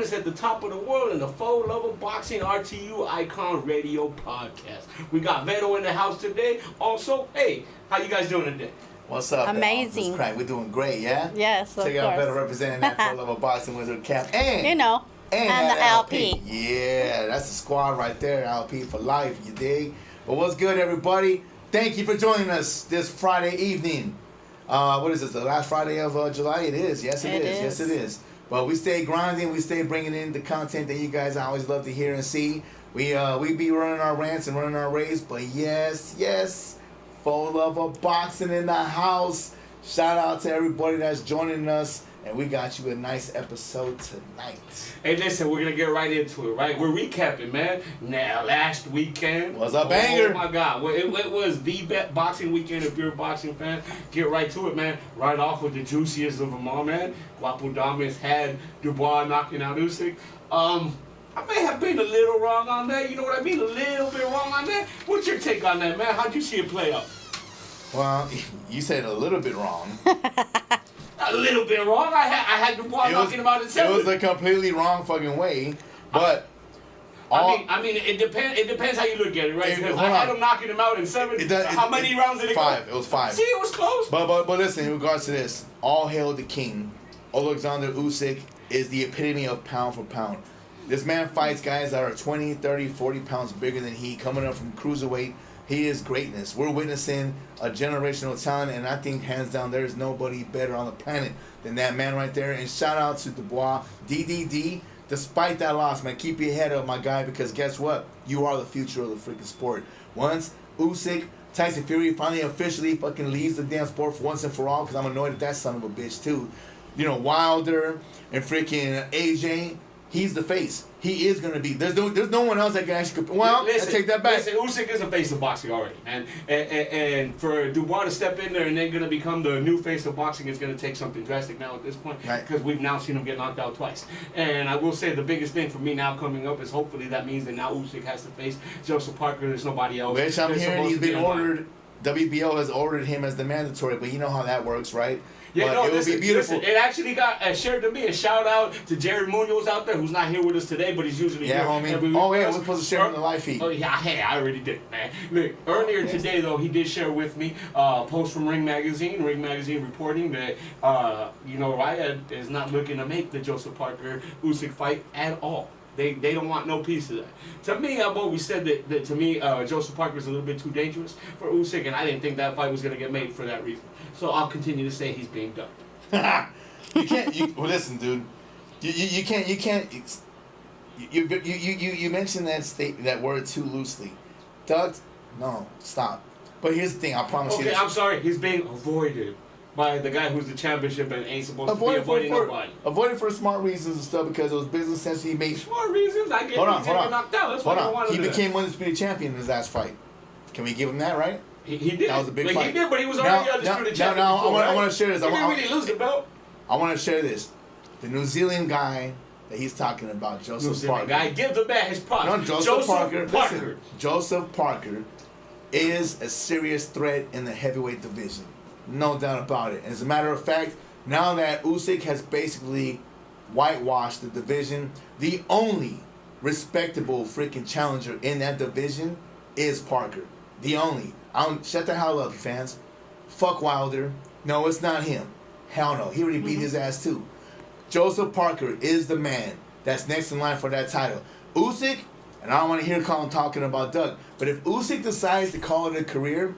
comments at the top of the world in the Faux Lover Boxing RTU Ikon Radio podcast. We got Vero in the house today. Also, hey, how you guys doing today? What's up? Amazing. We're doing great, yeah? Yes, of Check out course. Better representing that Faux Lover Boxing Wizard cap. And, and that the LP. Yeah, that's the squad right there. LP for life, you dig? But what's good, everybody? Thank you for joining us this Friday evening. What is this, the last Friday of July? It is. Yes, it is. Yes, it is. But we stay grinding. We stay bringing in the content that you guys always love to hear and see. We be running our rants and running our raves. But yes, Faux Lover Boxing in the house. Shout out to everybody that's joining us. And we got you a nice episode tonight. Hey, listen, we're going to get right into it, right? We're recapping, man. Now, last weekend was a banger. Oh, my God. Well, it was the best boxing weekend if you're a boxing fan. Get right to it, man. Right off with the juiciest of them all, man. Guapodamas had Dubois knocking out Usyk. I may have been a little wrong on that. You know what I mean? A little bit wrong on that. What's your take on that, man? How'd you see it play out? Well, you said a little bit wrong. A little bit wrong. I had Dubois knocking him out in 7. It was a completely wrong fucking way, but I mean, it depends. It depends how you look at it, right? Because I had him knocking him out in 7. How many rounds did it go? 5. It was 5. See, it was close. But listen, in regards to this, all hail the king. Alexander Usyk is the epitome of pound for pound. This man fights guys that are 20, 30, 40 pounds bigger than he, coming up from cruiserweight. He is greatness. We're witnessing a generational talent, and I think hands down there is nobody better on the planet than that man right there. And shout out to Dubois, DDD. Despite that loss, man, keep your head up, my guy, because guess what? You are the future of the freaking sport. Once Usyk, Tyson Fury finally officially fucking leaves the damn sport for once and for all, because I'm annoyed at that son of a bitch too. You know, Wilder and freaking AJ. He's the face. He is going to be. There's no one else that can actually. Well, listen, I take that back. Listen, Usyk is a face of boxing already, man. And for Dubois to step in there and then going to become the new face of boxing is going to take something drastic now at this point. Right. Because we've now seen him get knocked out twice. And I will say the biggest thing for me now coming up is hopefully that means that now Usyk has to face Joseph Parker. There's nobody else. Which I'm hearing he's been ordered. WBO has ordered him as the mandatory, but you know how that works, right? Yeah, but no, it would be beautiful. Listen, it actually got shared to me. A shout out to Jared Munoz out there, who's not here with us today, but he's usually here. Homie. Every week. Oh, yeah, we're supposed to share on the live feed. Oh, yeah, hey, I already did, man. Look, earlier today, though, he did share with me a post from Ring Magazine. Ring Magazine reporting that, Riot is not looking to make the Joseph Parker Usyk fight at all. They don't want no piece of that. To me, I've always said that to me, Joseph Parker is a little bit too dangerous for Usyk, and I didn't think that fight was going to get made for that reason. So I'll continue to say he's being done. You can't. Well, listen, dude. You can't. You mentioned that word too loosely. Doug, no, stop. But here's the thing. I promise you. Okay, I'm sorry. He's being avoided by the guy who's the championship and ain't supposed to be avoiding nobody. Avoided for smart reasons and stuff because it was business sense he made. Smart reasons? I get he's going to get knocked out. That's why I wanted to. He became undisputed champion in his last fight. Can we give him that, right? He did. That was a big fight. He did, but he was already undisputed champion. Now, I want to share this. He didn't really lose the belt. I want to share this. The New Zealand guy that he's talking about, Joseph Parker. Guy, give the man his props. No, Joseph Parker. Listen, Joseph Parker is a serious threat in the heavyweight division. No doubt about it. As a matter of fact, now that Usyk has basically whitewashed the division, the only respectable freaking challenger in that division is Parker. The only. Shut the hell up, fans. Fuck Wilder. No, it's not him. Hell no. He already beat his ass too. Joseph Parker is the man that's next in line for that title. Usyk, and I don't want to hear Colin talking about Doug, but if Usyk decides to call it a career,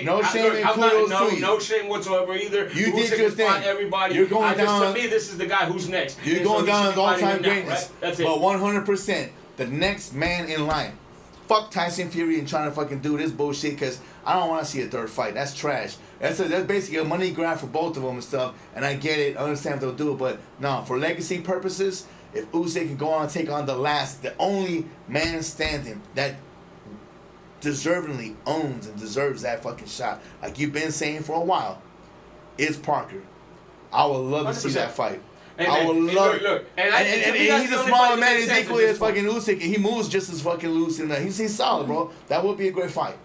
no shame and kudos to you. No shame whatsoever either. You did your thing. Everybody. You're going down. To me, this is the guy who's next. You're going down as all-time greatness. Right? That's it. But 100%, the next man in line. Fuck Tyson Fury and trying to fucking do this bullshit because I don't want to see a third fight. That's trash. That's basically a money grab for both of them and stuff. And I get it. I understand if they'll do it. But no, for legacy purposes, if Usyk can go on and take on the only man standing that deservingly owns and deserves that fucking shot, like you've been saying for a while, is Parker. I would love to see that fight. I would love it. Look, and he's a smaller man. He's equally as fucking Usyk. He moves just as fucking loose. And he's solid, bro. That would be a great fight.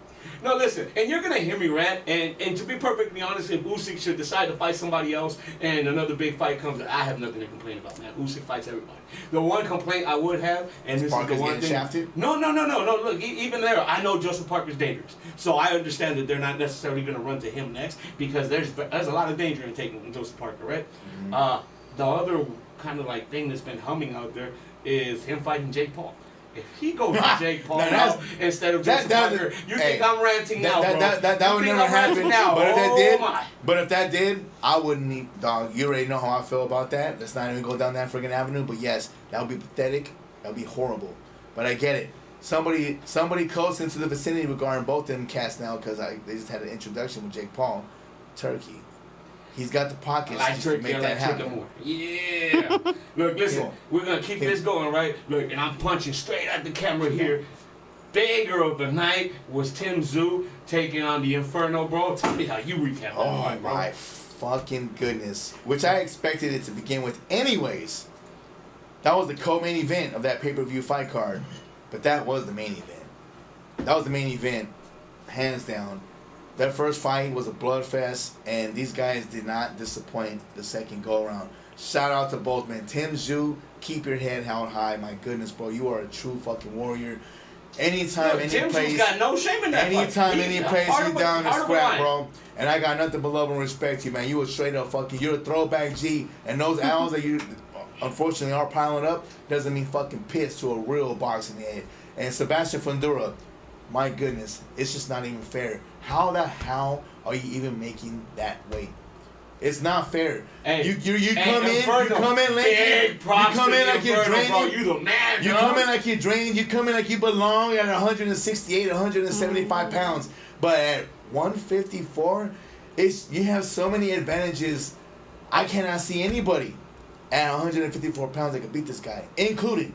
No, listen, and you're gonna hear me rant, and to be perfectly honest, if Usyk should decide to fight somebody else and another big fight comes, I have nothing to complain about, man. Usyk fights everybody. The one complaint I would have, and this Parker's is the one getting thing. shafted? No. Look, even there, I know Joseph Parker's dangerous, so I understand that they're not necessarily gonna run to him next because there's a lot of danger in taking Joseph Parker, right? Mm-hmm. The other kind of like thing that's been humming out there is him fighting Jake Paul. If he goes to Jake Paul now instead of Joseph Parker, you think I'm ranting now, bro? That would never happen. Now? But if that did, I wouldn't need, dog. You already know how I feel about that. Let's not even go down that freaking avenue. But yes, that would be pathetic. That would be horrible. But I get it. Somebody close into the vicinity regarding both them cats now because they just had an introduction with Jake Paul, Turkey. He's got the pockets to make that happen. More. Yeah. Look, listen, we're going to keep this going, right? Look, and I'm punching straight at the camera here. Banger of the night was Tim Tszyu taking on the Inferno, bro. Tell me how you recap that fight, bro. Oh, my fucking goodness. Which I expected it to begin with anyways. That was the co-main event of that pay-per-view fight card. But that was the main event. That was the main event, hands down. That first fight was a bloodfest, and these guys did not disappoint the second go-around. Shout out to both men. Tim Tszyu, keep your head held high. My goodness, bro, you are a true fucking warrior. Anytime, any Tim place, Tszyu got no shame in that anytime, any place you down to scrap, bro. bro. And I got nothing but love and respect to you, man. You a straight up fucking, you're a throwback G. And those owls that you, unfortunately, are piling up doesn't mean fucking piss to a real boxing head. And Sebastian Fundora, my goodness, it's just not even fair. How the hell are you even making that weight? It's not fair. Hey, you come in late. You come in like you're drained. Bro, you the man, You come in like you're drained. You come in like you belong at 168, 175 pounds. But at 154, you have so many advantages. I cannot see anybody at 154 pounds that can beat this guy, including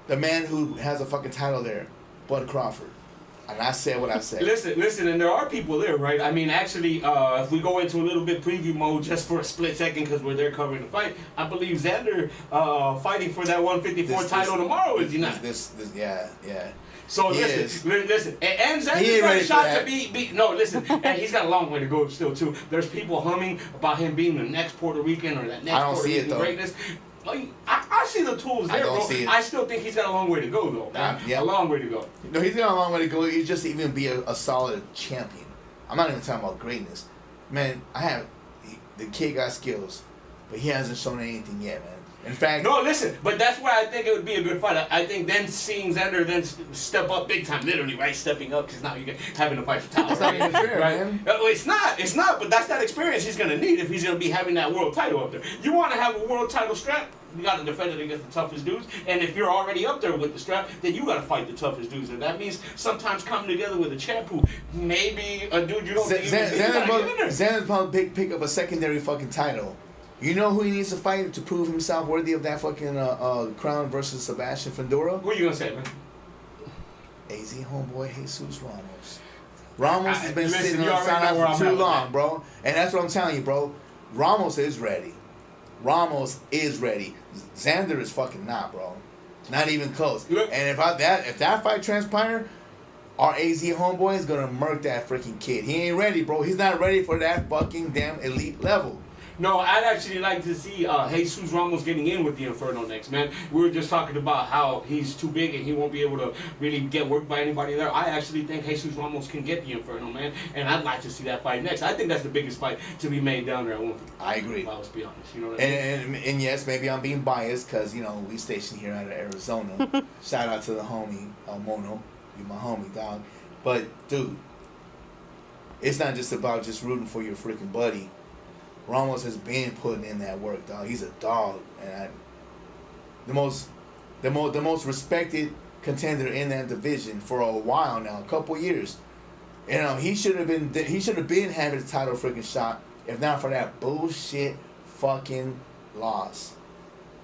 the man who has a fucking title there, Bud Crawford. And I said what I said. Listen, and there are people there, right? I mean, actually, if we go into a little bit preview mode just for a split second because we're there covering the fight, I believe Xander fighting for that 154 title tomorrow, is he not? Yeah. So listen, and Xander's got a shot to be. No, listen, and he's got a long way to go still too. There's people humming about him being the next Puerto Rican or that next Puerto Rican greatness. I see the tools there, bro. I still think he's got a long way to go, though. A long way to go. No, he's got a long way to go. He's just even be a solid champion. I'm not even talking about greatness. Man, the kid got skills, but he hasn't shown anything yet, man. In fact... No, listen, but that's why I think it would be a good fight. I think then seeing Xander then step up big time, literally, right? Stepping up, because now you're having to fight for title. That's not even fair, right? man. It's not, but that's that experience he's going to need if he's going to be having that world title up there. You want to have a world title strap? You got to defend it against the toughest dudes. And if you're already up there with the strap, then you got to fight the toughest dudes. And that means sometimes coming together with a champ who maybe a dude you don't think Xander's probably pick up a secondary fucking title. You know who he needs to fight to prove himself worthy of that fucking crown versus Sebastian Fundora? Who are you going to say, man? AZ homeboy Jesus Ramos. Ramos has been sitting on the sideline for too long, bro. And that's what I'm telling you, bro. Ramos is ready. Xander is fucking not, bro. Not even close. Look, and if that fight transpire, our AZ homeboy is gonna murk that freaking kid. He ain't ready, bro. He's not ready for that fucking damn elite level. No, I'd actually like to see Jesus Ramos getting in with the Inferno next, man. We were just talking about how he's too big and he won't be able to really get worked by anybody there. I actually think Jesus Ramos can get the Inferno, man, and I'd like to see that fight next. I think that's the biggest fight to be made down there at 154. I agree. Let's be honest, you know what I mean? And yes, maybe I'm being biased because, you know, we stationed here out of Arizona. Shout out to the homie, Mono. You my homie, dog. But, dude, it's not just about just rooting for your freaking buddy. Ramos has been putting in that work, dog. He's a dog, and the most respected contender in that division for a while now, a couple years. You know, he should have been having his title freaking shot if not for that bullshit fucking loss.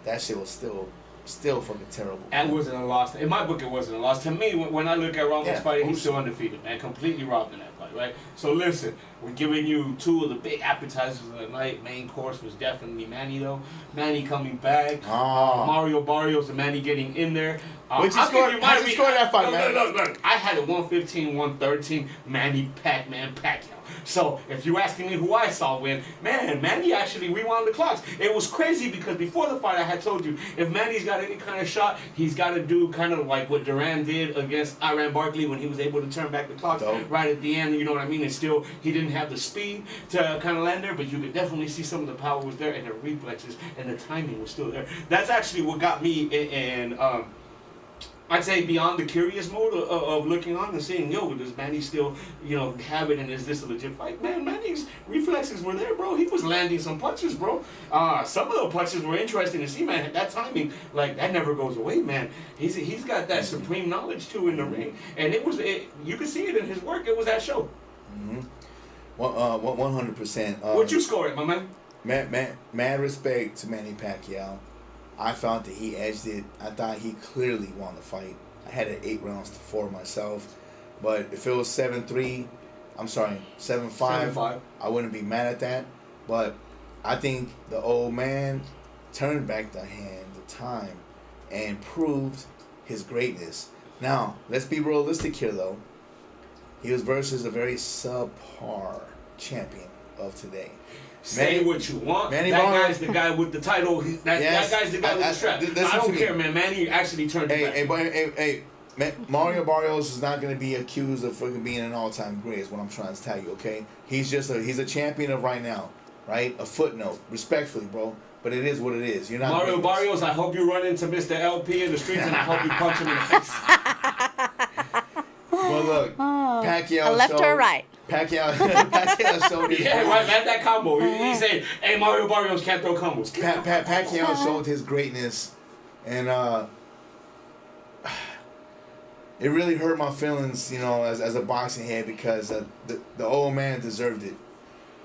That shit was still fucking terrible. That wasn't a loss. In my book, it wasn't a loss. To me, when I look at Ramos fighting, he's still undefeated, man. Completely robbed in that fight. fight, right? So listen, we're giving you two of the big appetizers of the night. Main course was definitely Manny though. Manny coming back. Mario Barrios and Manny getting in there. How'd you score that fight, man? Look. I had it 115, 113. Manny Pac-Man Pacquiao. So if you asking me who I saw win, man, Manny actually rewound the clocks. It was crazy because before the fight I had told you, if Manny's got any kind of shot, he's got to do kind of like what Duran did against Iran Barkley when he was able to turn back the clock right at the end, you know what I mean? And still, he didn't have the speed to kind of land there, but you could definitely see some of the power was there and the reflexes and the timing was still there. That's actually what got me in I'd say beyond the curious mode of looking on and saying, yo, does Manny still, have it, and is this a legit fight? Man, Manny's reflexes were there, bro. He was landing some punches, bro. Some of the punches were interesting to see, man. That timing, like, that never goes away, man. He's got that supreme knowledge, too, in the ring. And you could see it in his work. It was that show. Mm-hmm. 100%. What'd you score it, my man? Mad respect to Manny Pacquiao. I felt that he edged it. I thought he clearly won the fight. I had it 8 rounds to 4 myself. But if it was 7-5, I wouldn't be mad at that. But I think the old man turned back the hand, the time, and proved his greatness. Now, let's be realistic here, though. He was versus a very subpar champion of today. Say what you want. That guy's the guy with the title. That guy's the guy with the strap. I don't care, man. Manny actually turned it back. Mario Barrios is not going to be accused of fucking being an all-time great, is what I'm trying to tell you, okay? He's a champion of right now, right? A footnote. Respectfully, bro. But it is what it is. You're not Mario Barrios, I hope you run into Mr. LP in the streets and I hope you punch him in the face. Well, look, Pacquiao. A left or a right? Pacquiao showed his right, man, that combo. He said, hey, Mario Barrios can't throw combos. Pacquiao showed his greatness, and it really hurt my feelings, as a boxing head, because the old man deserved it.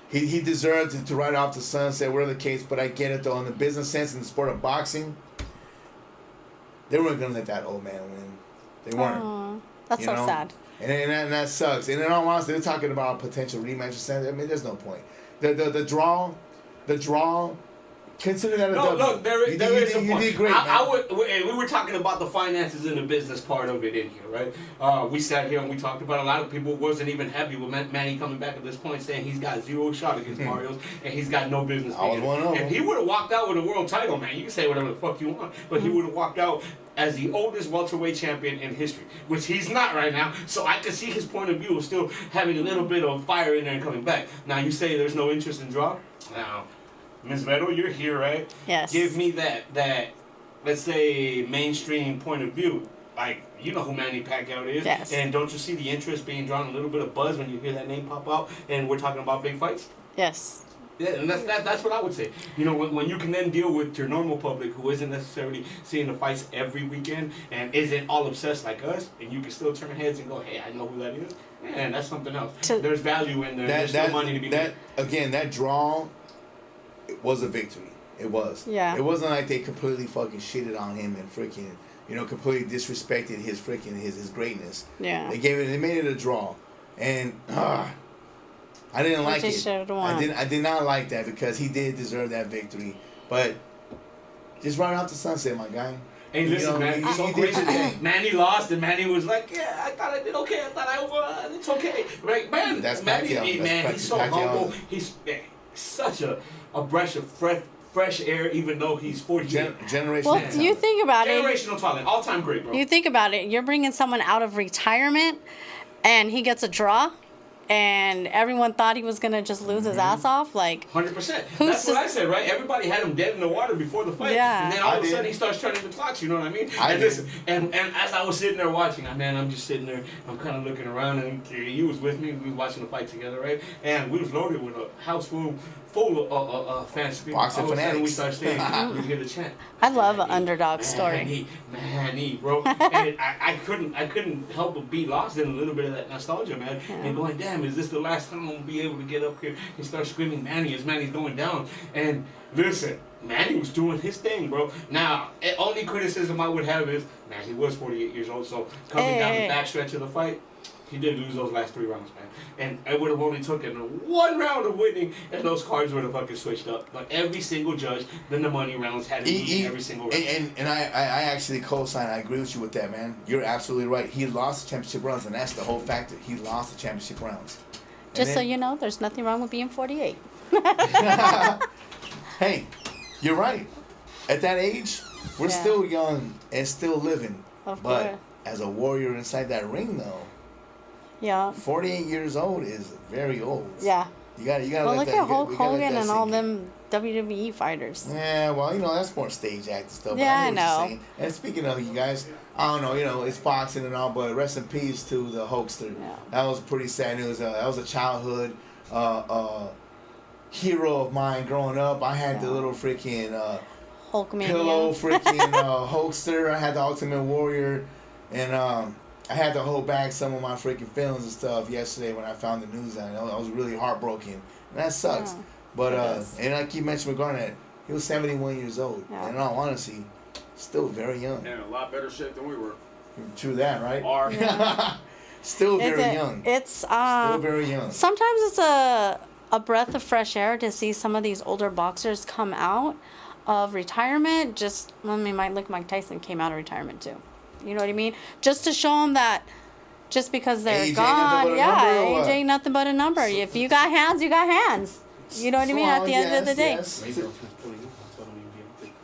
He deserved to ride off the sunset, whatever the case, but I get it, though. In the business sense, in the sport of boxing, they weren't going to let that old man win. They weren't. That's so sad. And that sucks. And in all honesty, they're talking about a potential rematch. I mean, there's no point. The draw. Consider that a W. Look, there is a point. You did great, man. We were talking about the finances and the business part of it in here, right? We sat here and we talked about a lot of people wasn't even happy with Manny coming back at this point, saying he's got 0 shot against Mario's and he's got no business. I was one of them. If he would have walked out with a world title, man, you can say whatever the fuck you want, but he would have walked out as the oldest welterweight champion in history, which he's not right now. So I can see his point of view of still having a little bit of fire in there and coming back. Now you say there's no interest in draw. Now, Ms. Vero, you're here, right? Yes. Give me that let's say mainstream point of view. Like, you know who Manny Pacquiao is. Yes. And don't you see the interest being drawn, a little bit of buzz when you hear that name pop out and we're talking about big fights? Yes. Yeah, and that's what I would say. When you can then deal with your normal public who isn't necessarily seeing the fights every weekend and isn't all obsessed like us, and you can still turn heads and go, hey, I know who that is. Man, that's something else. There's value in there. There's no money to be made. Again, that draw was a victory. It was. Yeah. It wasn't like they completely fucking shitted on him and freaking, completely disrespected his freaking his greatness. Yeah. They made it a draw, and I didn't like it. I did not like that because he did deserve that victory. But just right off the sunset, my guy. Hey, listen, man, it's so crazy. Manny lost, and Manny was like, yeah, I thought I did okay. I thought I won. It's okay. Right, man. That's Manny, Pacquiao. man, he's so humble. He's such a breath of fresh air, even though he's 48. Generational. Well, you think about it. Generational talent. All-time great, bro. You think about it. You're bringing someone out of retirement, and he gets a draw. And everyone thought he was going to just lose his ass off. Like 100%. That's what I said, right? Everybody had him dead in the water before the fight. Yeah. And then all of a sudden he starts turning the clocks, you know what I mean? And as I was sitting there watching, I'm just sitting there, I'm kind of looking around, and you was with me, we was watching the fight together, right? And we was loaded with a house full of fans screaming. Boxing fanatics. We start saying, we hear the chant. I love an underdog story. Manny, bro. And I couldn't help but be lost in a little bit of that nostalgia, man. Yeah. And going, damn, is this the last time I'm going to be able to get up here and start screaming Manny as Manny's going down? And listen, Manny was doing his thing, bro. Now, only criticism I would have is, man, he was 48 years old, so coming down the backstretch of the fight, He did lose those last 3 rounds, man. And it would have only taken 1 round of winning, and those cards would have fucking switched up. But every single judge, then the money rounds had to be every single round. And I actually co-sign. I agree with you with that, man. You're absolutely right. He lost the championship rounds, and that's the whole factor. He lost the championship rounds. Just so you know, there's nothing wrong with being 48. Hey, you're right. At that age, we're Yeah. still young and still living. Of But course. as a warrior inside that ring, though, Yeah. 48 years old is very old. Yeah. You gotta Well, let look that, at Hulk we gotta let Hogan that and all sink in. them WWE fighters. Yeah, well, that's more stage act and stuff. Yeah, I but I know. know. And speaking of you guys, I don't know, it's boxing and all, but rest in peace to the Hulkster. Yeah. That was pretty sad news. That was a childhood hero of mine growing up. I had the little freaking Hulkmania. pillow freaking Hulkster. I had the Ultimate Warrior, and I had to hold back some of my freaking feelings and stuff yesterday when I found the news on it. I was really heartbroken. And that sucks. Yeah, But it is. and like you mentioned with Garnett, he was 71 years old. Yeah. And in all honesty, still very young. In a lot better shape than we were. True that, right? Are. Still very It's young. It's Still very young. sometimes it's a breath of fresh air to see some of these older boxers come out of retirement. Might look Mike Tyson came out of retirement too. You know what I mean? Just to show them that just because they're Age ain't nothing but gone, a number or age what? ain't nothing but a number. If you got hands, you got hands. You know what I mean? At the end of the day. Yes.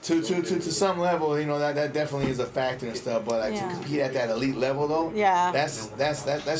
To some level, that definitely is a factor and stuff. But like Yeah. to compete at that elite level though, Yeah. that's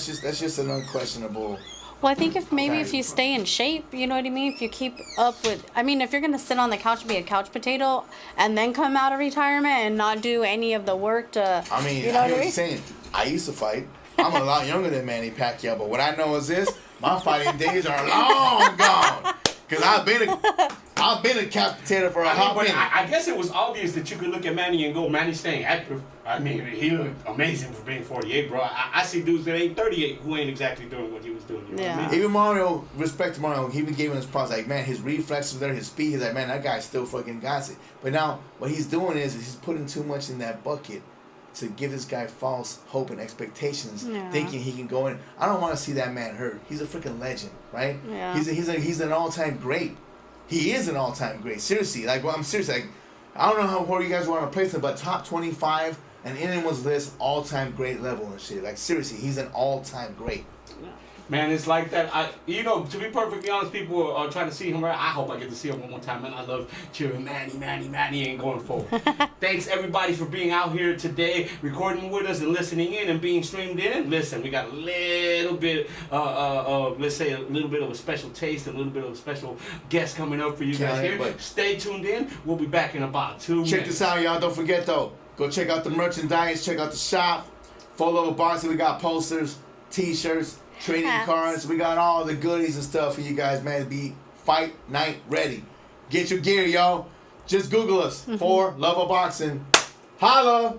just an unquestionable. Well, I think if you stay in shape, you know what I mean? If you keep up with, if you're going to sit on the couch and be a couch potato and then come out of retirement and not do any of the worwork to, I mean, you know I what hear I what you're mean? saying. I used to fight. I'm a lot younger than Manny Pacquiao, but what I know is this: my fighting days are long gone. Cause I've been a couch potato for a hot minute. I guess it was obvious that you could look at Manny and go, Manny's staying active. I mean, he looked amazing for being 48, bro. I see dudes that ain't 38 who ain't exactly doing what he was doing. You know what I mean? Even Mario, respect to Mario, he even gave him his props. Like, man, his reflexes there, his speed. He's like, man, that guy still fucking got it. But now, what he's doing is he's putting too much in that bucket to give this guy false hope and expectations, Yeah. thinking he can go in. I don't want to see that man hurt. He's a freaking legend, right? Yeah. He's an all-time great. He is an all-time great. Seriously, I'm serious. Like, I don't know where you guys want to place him, but top 25 and anyone's list, all-time great level and shit. Like, seriously, he's an all-time great. Man, it's like that. To be perfectly honest, people are trying to see him. Right? I hope I get to see him one more time, man. I love cheering Manny, and going forward. Thanks, everybody, for being out here today, recording with us and listening in and being streamed in. Listen, we got a little bit, let's say, a little bit of a special taste, a little bit of a special guest coming up for you guys here. But stay tuned in. We'll be back in about 2 minutes. check this out, y'all. Don't forget, though, go check out the merchandise. Check out the shop. Full Level Boxing. We got posters, T-shirts, trading Hats. cards. We got all the goodies and stuff for you guys, man, to be fight night ready. Get your gear, y'all. Just Google us for Love of Boxing. Holla!